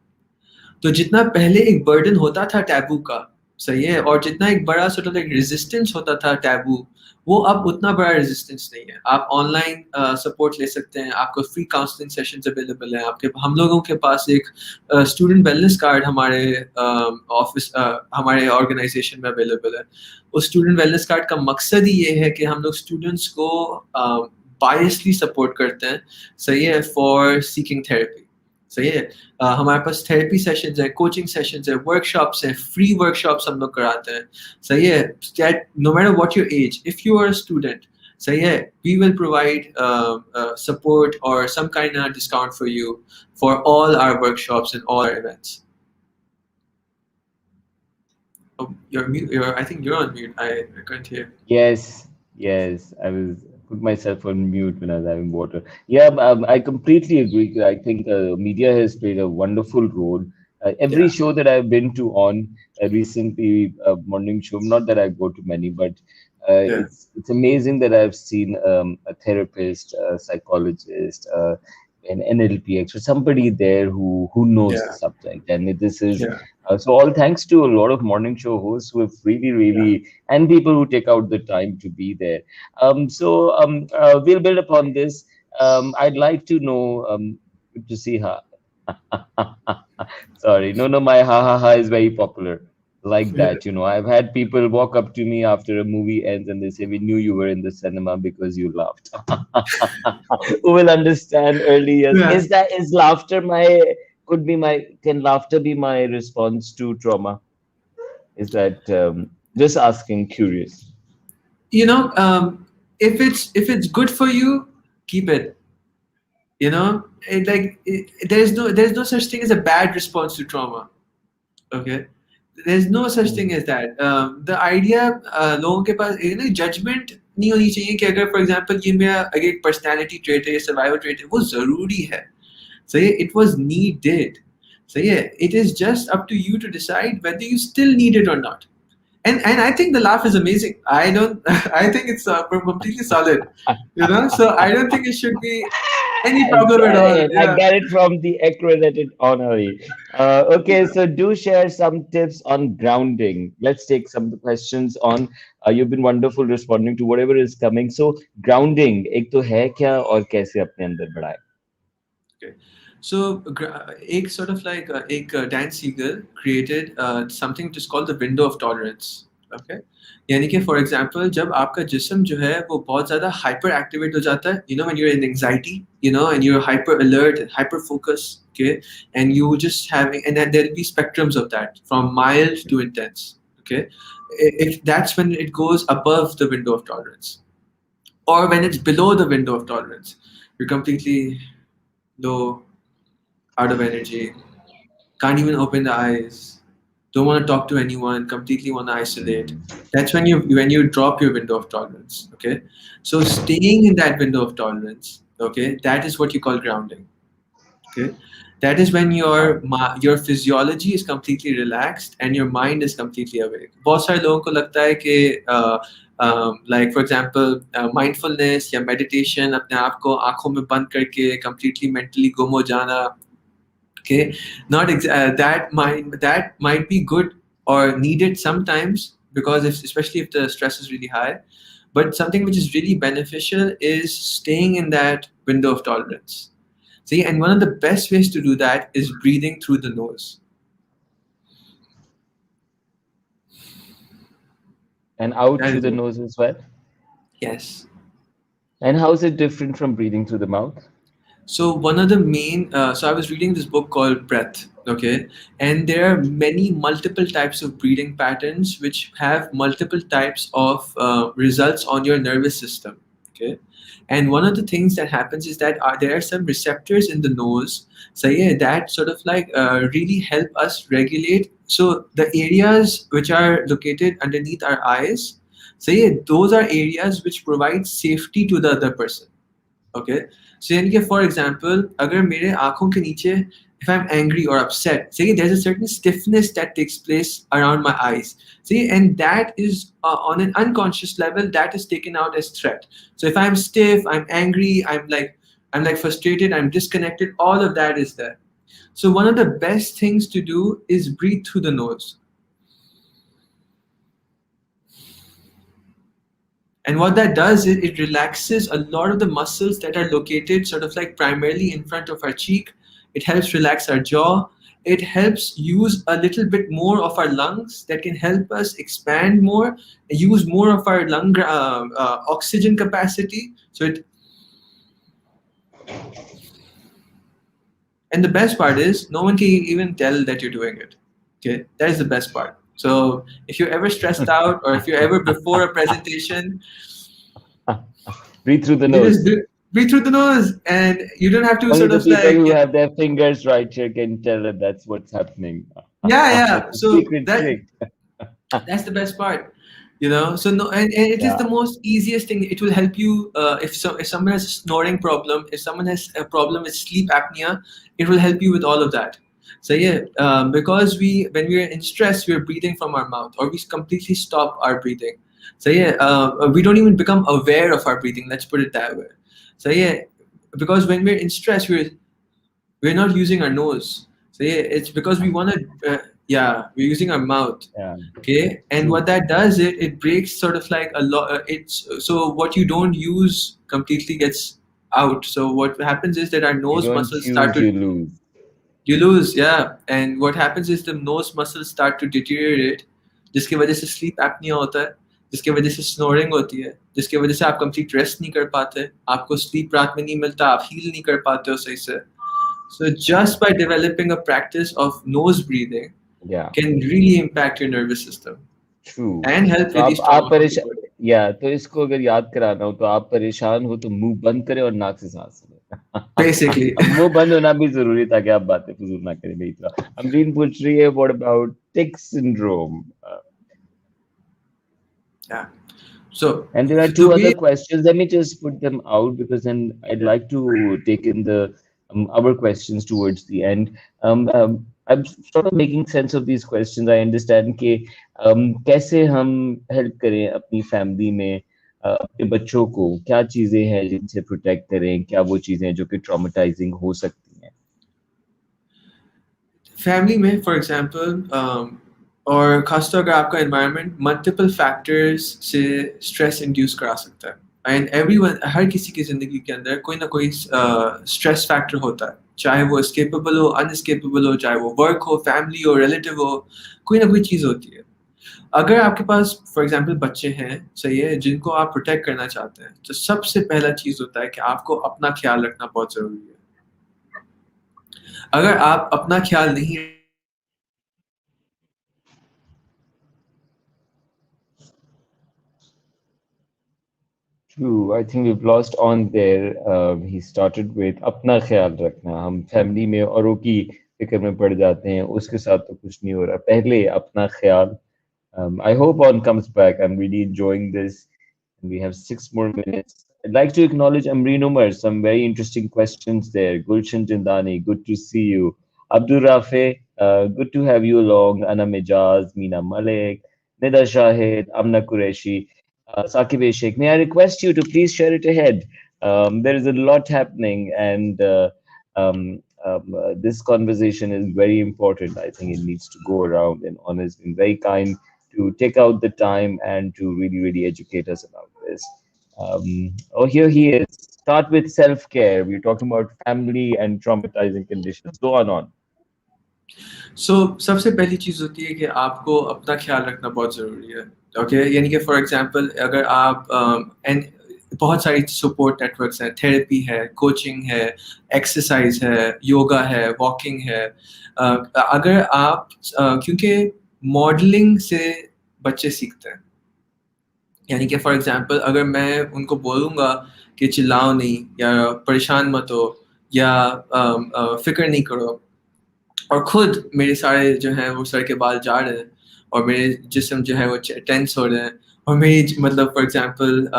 तो जितना पहले एक बर्डन होता था टैबू का, सही है, और जितना एक बड़ा सॉर्ट ऑफ एक रेजिस्टेंस होता था टैबू, वो अब उतना बड़ा रेजिस्टेंस नहीं है। आप ऑनलाइन सपोर्ट ले सकते हैं, आपको फ्री काउंसलिंग सेशंस अवेलेबल हैं। हम लोगों के पास एक स्टूडेंट वेलनेस कार्ड हमारे ऑफिस हमारे ऑर्गेनाइजेशन में अवेलेबल है। उस स्टूडेंट वेलनेस कार्ड का मकसद ही ये है कि हम लोग स्टूडेंट्स को बायसली सपोर्ट करते हैं, सही है, फॉर सीकिंग थेरेपी। सही है, हमारे पास थेरेपी सेशंस है, कोचिंग सेशंस है, वर्कशॉप्स हैं, फ्री वर्कशॉप्स हम लोग कराते हैं। सही है, no matter what your age, if you are a student, सही है, वी विल प्रोवाइड सपोर्ट और some kind of discount for you for all our workshops and all our events. I think you're on mute. I can't hear. Yes, I was put myself on mute when I was having water. Yeah, I completely agree. I think media has played a wonderful role, Every Yeah. show that I've been to on recently, morning show, not that I go to many, but Yeah. it's amazing that I've seen a therapist, a psychologist, an NLP expert, somebody there who knows the Yeah. subject. And this is Yeah. so all thanks to a lot of morning show hosts who have really, Yeah. really, and people who take out the time to be there. We'll build upon this. I'd like to know, good to see her. Sorry, no, no, my ha ha ha is very popular. Like Yeah. that, I've had people walk up to me after a movie ends and they say, "We knew you were in the cinema because you laughed." Who will understand early years? Yeah. Is laughter can laughter be my response to trauma? Is that just asking, curious? You know, if it's good for you, keep it. There's no such thing as a bad response to trauma. Okay, there's no such thing Mm, as that. The idea लोगों के पास judgement नहीं होनी चाहिए कि अगर for example ये मेरा अगर एक पर्सनालिटी ट्रेट है या सर्वाइवल ट्रेट है वो जरूरी है. सही है, it was needed. सही है, it is just up to you to decide whether you still need it or not. And I think the laugh is amazing. I don't. I think it's completely solid. So I don't think it should be any I problem at get all. it. I Yeah. get it from the accredited Aun Ali. Okay, so do share some tips on grounding. Let's take some questions on. You've been wonderful responding to whatever is coming. So grounding, एक तो है क्या और कैसे अपने अंदर बढ़ाए? Okay. So, एक sort of like Dan Siegel created something which is called the window of tolerance. Okay. यानी कि for example जब आपका जिस्म जो है वो बहुत ज़्यादा hyper activate हो जाता है, when you're in anxiety, and you're hyper alert, hyper focus, okay, and you just having, and then there'll be spectrums of that from mild to intense, okay. If that's when it goes above the window of tolerance, or when it's below the window of tolerance, you're completely low, out of energy, can't even open the eyes, don't want to talk to anyone, completely want to isolate. That's when you drop your window of tolerance. Okay, so staying in that window of tolerance, okay, that is what you call grounding. Okay, that is when your physiology is completely relaxed and your mind is completely awake. बहुत सारे लोगों को लगता है कि like for example mindfulness या meditation अपने आप को आंखों में बंद करके completely mentally गुम हो जाना. Okay, not that might be good or needed sometimes, because especially if the stress is really high, but something which is really beneficial is staying in that window of tolerance. See, and one of the best ways to do that is breathing through the nose. And out That through is the it. nose as well. Yes. And how is it different from breathing through the mouth? So one of the main, so I was reading this book called Breath, okay, and there are many multiple types of breathing patterns which have multiple types of results on your nervous system, okay. And one of the things that happens is that there are some receptors in the nose, so yeah, that sort of like really help us regulate. So the areas which are located underneath our eyes, so yeah, those are areas which provide safety to the other person. Okay, so यानी कि for example अगर मेरे आंखों के नीचे, if I'm angry or upset, see, there's a certain stiffness that takes place around my eyes. See, and that is on an unconscious level that is taken out as threat. So if I'm stiff, I'm angry, I'm like frustrated, I'm disconnected, all of that is there. So one of the best things to do is breathe through the nose. And what that does is it relaxes a lot of the muscles that are located sort of like primarily in front of our cheek. It helps relax our jaw. It helps use a little bit more of our lungs that can help us expand more, use more of our lung oxygen capacity. And the best part is no one can even tell that you're doing it. Okay, that is the best part. So if you're ever stressed out or if you're ever before a presentation, Breathe through the you just nose. breathe through the nose, and you don't have to Only sort the of people like, who have their fingers right here can tell that that's what's happening. yeah. That's a So secret trick. that's the best part. So no, and it is Yeah. the most easiest thing. It will help you if someone has a snoring problem, if someone has a problem with sleep apnea, it will help you with all of that. So yeah, because when we are in stress, we are breathing from our mouth, or we completely stop our breathing. So yeah, we don't even become aware of our breathing. Let's put it that way. So yeah, because when we're in stress, we're not using our nose. So yeah, it's because we want to. Yeah, we're using our mouth. Yeah, Okay, and true. what that does, it breaks sort of like a lot. It's so what you don't use completely gets out. So what happens is that our You nose don't muscles start choose, to you lose. you lose, yeah. And what happens is the nose muscles start to deteriorate, जिसकी वजह से sleep apnea होता है, जिसकी वजह से snoring होती है, जिसकी वजह से आप complete rest नहीं कर पाते, आपको sleep रात में नहीं मिलता, आप heal नहीं कर पाते हो सही से. So Yeah, just by developing a practice of nose breathing yeah. can really impact your nervous system true. and help तो release आप trauma from the परेशान, body. या तो इसको अगर याद कराना हो तो आप परेशान हो तो मुंह बंद करें और नाक से सांस लें। Basically. अब मुंह बंद होना भी जरूरी ताकि आप बातें फजूल ना करें मेरी तरह। अमरीन पूछ रही है what about tick syndrome. Yeah. So And there are the two other way questions. Let me just put them out because then I'd like to take in the our questions towards the end. I'm sort of making sense of these questions. I understand कि कैसे हम help करें अपनी family में अपने बच्चों को क्या चीजें हैं जिनसे protect करें, क्या वो चीजें हैं जो कि traumatizing हो सकती हैं। फैमिली में फॉर एग्जांपल और खासतौर पर आपका एनवायरनमेंट मल्टीपल फैक्टर्स से स्ट्रेस इंड्यूस करा सकता है एंड एवरीवन हर किसी की ज़िंदगी के अंदर कोई ना कोई स्ट्रेस फैक्टर होता है चाहे वो escapable हो अनएस्केपेबल हो चाहे वो वर्क हो फैमिली हो रिलेटिव हो कोई ना कोई चीज़ होती है अगर आपके पास फॉर एग्जांपल बच्चे हैं सही है जिनको आप प्रोटेक्ट करना चाहते हैं तो सबसे पहला चीज़ होता है कि आपको अपना ख्याल रखना बहुत ज़रूरी है अगर आप अपना ख्याल नहीं True. I think we've lost on there. He started with अपना ख्याल रखना. हम फैमिली में औरों की फिक्र में पड़ जाते हैं. उसके साथ तो कुछ नहीं हो रहा. पहले अपना ख्याल. I hope on comes back. I'm really enjoying this. And we have 6 more minutes. I'd like to acknowledge Amreen Umar. Some very interesting questions there. Gulshan Jindani, good to see you. Abdul Rafe, good to have you along. Ana Mijaz, Meena Malik, Nida Shahid, Amna Qureshi. Saqib Sheikh, may I request you to please share it ahead? There is a lot happening, and this conversation is very important. I think it needs to go around, and Honor has been very kind to take out the time and to really, really educate us about this. Oh, here he is. Start with self care. We're talking about family and traumatizing conditions. Go on. सो सबसे पहली चीज़ होती है कि आपको अपना ख्याल रखना बहुत ज़रूरी है ओके यानी कि फॉर एग्जांपल अगर आप एंड बहुत सारी सपोर्ट नेटवर्क्स हैं थेरेपी है कोचिंग है एक्सरसाइज है योगा है वॉकिंग है अगर आप क्योंकि मॉडलिंग से बच्चे सीखते हैं यानी कि फॉर एग्जांपल अगर मैं उनको बोलूँगा कि चिल्लाओ नहीं या परेशान मत हो या फिक्र नहीं करो और खुद मेरे सारे जो हैं वो सर के बाल जा रहे हैं और मेरे जिस्म जो है वो टेंस हो रहे हैं और मेरी मतलब फॉर एग्जांपल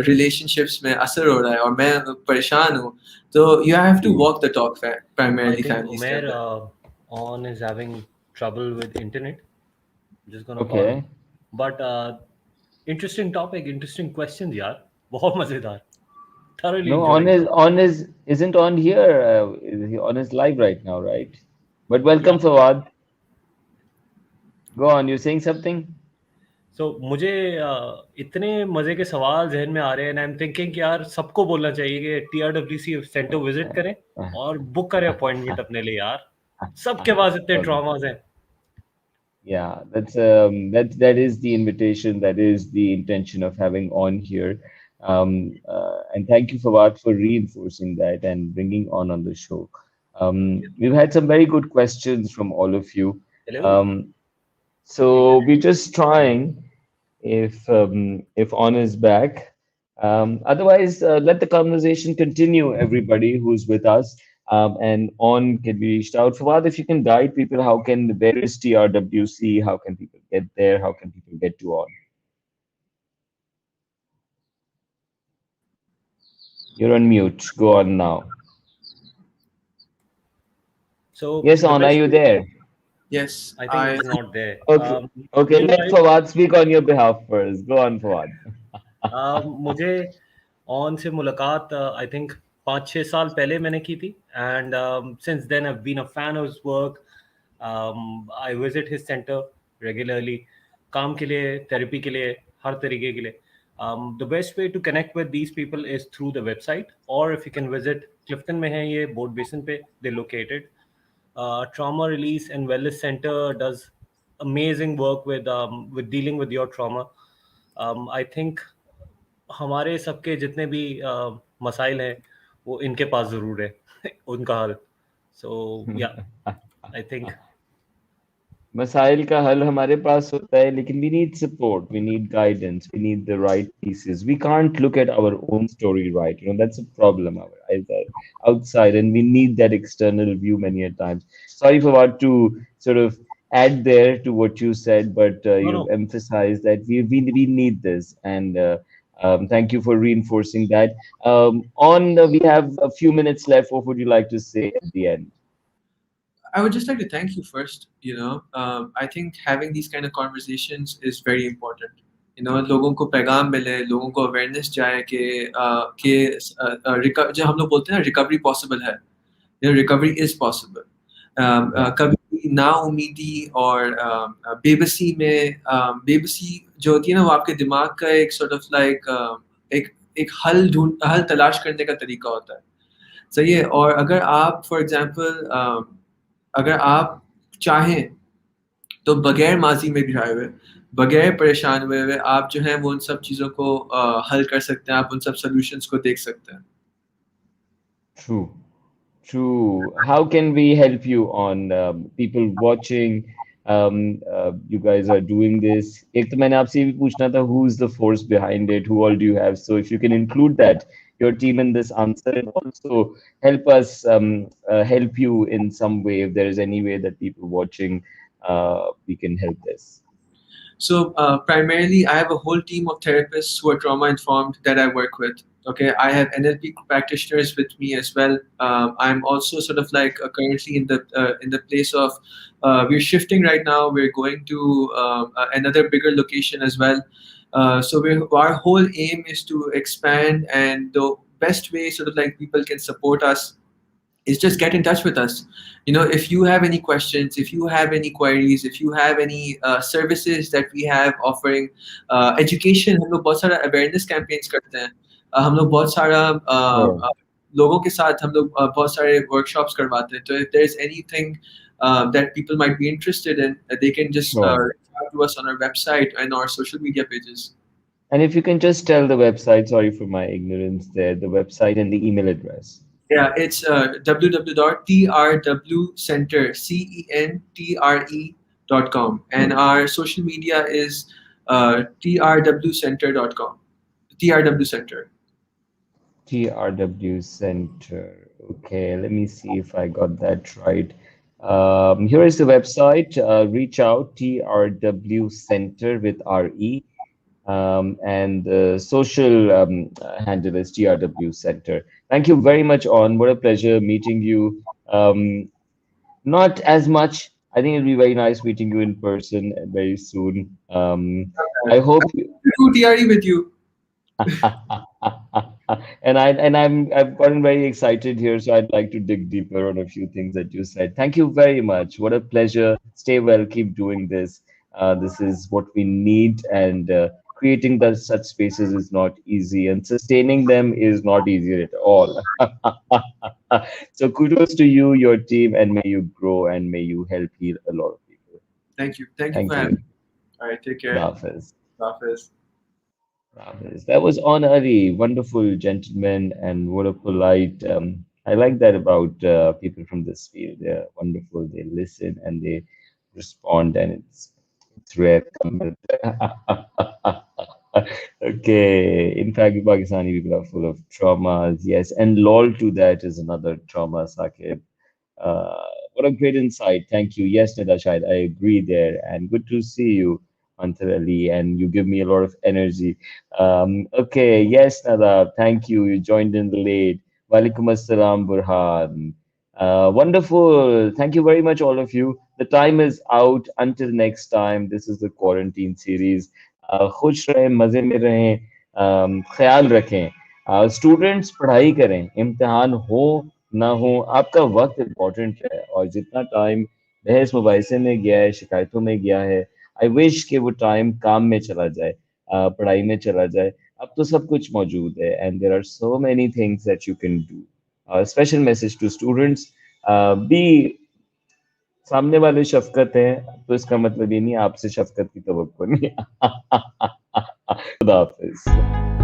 रिलेशनशिप्स में असर हो रहा है और मैं परेशान हूँ तो you have to True. Walk the talk I primarily think families के Umair अंदर on is having trouble with internet. Just gonna call him. Okay. But interesting topic, interesting questions, yaar. बहुत मजेदार. Thoroughly No, enjoying. on his isn't on here. Is he on his live right now, right? But Yeah. welcome, Fawad. Go on. You're saying something? So मुझे इतने मजे के सवाल जहन में आ रहे हैं. And I'm thinking कि यार सबको बोलना चाहिए कि TRWC सेंटर विजिट करें और बुक करें अपॉइंटमेंट अपने लिए यार. सबके पास इतने Well, ट्रॉमास हैं. yeah, that is the invitation. That is the intention of having on here. And thank you, Fawad, for reinforcing that and bringing on the show. We've had some very good questions from all of you. Hello. Um, so we're just trying if on is back. Otherwise, let the conversation continue. Everybody who's with us, and on can be reached out. Fawad, if you can guide people, how can where is TRWC? How can people get there? How can people get to on? You're on mute. Go on now. So Yes, the On, are best you way, there? Yes, I think I. he's not there. Okay. Okay, We'll let try. Fawad speak on your behalf first. Go on, Fawad. मुझे on से मुलाकात I think 5-6 साल पहले मैंने की थी and since then I been a fan of his work I visit his centre regularly काम के लिए थेरेपी के लिए हर तरीके के लिए the best way to connect with these people is through the website और if you can visit Clifton में है ये बोर्ड बेसिन पे they located trauma release and wellness center does amazing work with dealing with your trauma. I think हमारे सबके जितने भी मसाइल हैं वो इनके पास ज़रूर है उनका हल सो या आई थिंक मसाइल का हल हमारे पास होता है, लेकिन we need support, we need guidance, we need the right pieces. We can't look at our own story, right? You know, that's a problem our eyes are outside, and we need that external view many a times. Sorry for what to sort of add there to what you said, but know you know have emphasized that we need this, and thank you for reinforcing that. We have a few minutes left. What would you like to say at the end? I would just like to thank you first. I think having these kind of conversations is very important. लोगों को पैगाम मिले, लोगों को awareness जाए कि जो हम लोग बोलते हैं ना रिकवरी पॉसिबल है. Recovery is possible. Yeah. कभी ना उम्मीदी और बेबसी में बेबसी जो होती है ना वो आपके दिमाग का एक sort of like एक एक हल तलाश करने का तरीका होता है. सही है. और अगर आप फॉर एग्जांपल अगर आप चाहें तो बगैर माजी में गिराए हुए, बगैर परेशान हुए आप जो हैं वो उन सब चीज़ों को हल कर सकते हैं, आप उन सब सॉल्यूशंस को देख सकते हैं. True. True. How can we help you on people watching? You guys are doing this. एक तो मैंने आपसे ये भी पूछना था, who's the force behind it? Who all do you have? So if you can include that, your team in this answer, and also help us help you in some way. If there is any way that people watching, we can help this. So primarily, I have a whole team of therapists who are trauma informed that I work with. Okay, I have NLP practitioners with me as well. I'm also sort of like currently in the place of we're shifting right now. We're going to another bigger location as well. Our whole aim is to expand, and the best way sort of like people can support us is just get in touch with us. If you have any questions, if you have any queries, if you have any services that we have offering education, हम लोग बहुत सारा awareness campaigns करते हैं. हम लोग बहुत सारा Sure. लोगों के साथ हम लोग बहुत सारे workshops करवाते हैं. So if there's anything that people might be interested in, they can just Sure. reach out to us on our website and our social media pages. And if you can just tell the website, sorry for my ignorance there, the website and the email address. Yeah, it's www.trwcentre.com, and our social media is trwcenter.com. TRW Center. TRW Center. Okay, let me see if I got that right. Here is the website. Reach out, TRW Center with RE. And the social handle is TRW Center. Thank you very much, On. What a pleasure meeting you. Not as much. I think it'll be very nice meeting you in person very soon. I hope you. Do TRE with you. I've gotten very excited here, so I'd like to dig deeper on a few things that you said. Thank you very much. What a pleasure. Stay well. Keep doing this. This is what we need, and creating such spaces is not easy, and sustaining them is not easy at all. So kudos to you, your team, and may you grow and may you help heal a lot of people. Thank you. Thank you Thank for having you. me. All right, take care. Hafiz. Hafiz. That was Aun Ali, wonderful gentleman, and what a polite. I like that about people from this field. They're wonderful. They listen and they respond, and it's rare. Okay. In fact, Pakistani people are full of traumas. Yes, and lol to that is another trauma, Sakib. Uh, what a great insight. Thank you. Yes, Nidashad, I agree there. And good to see you, Untitled Ali, and you give me a lot of energy. Okay, yes, Nada, thank you. You joined in late. Walaikum Assalam, Burhan. Wonderful. Thank you very much, all of you. The time is out. Until next time, this is the quarantine series. खुश रहें, मजे में रहें, ख्याल रखें. Students पढ़ाई करें, इम्तिहान हो ना हो, आपका वक्त इम्पोर्टेंट है. और जितना टाइम बहस मुबाइसे में गया है, शिकायतों में गया है, आई विश कि वो टाइम काम में चला जाए, पढ़ाई में चला जाए. अब तो सब कुछ मौजूद है, and there are so many things that you can do. Special message to students, be सामने वाले शफकत है तो इसका मतलब ये नहीं आपसे शफकत की तवक्को नहीं. खुदा हाफिज.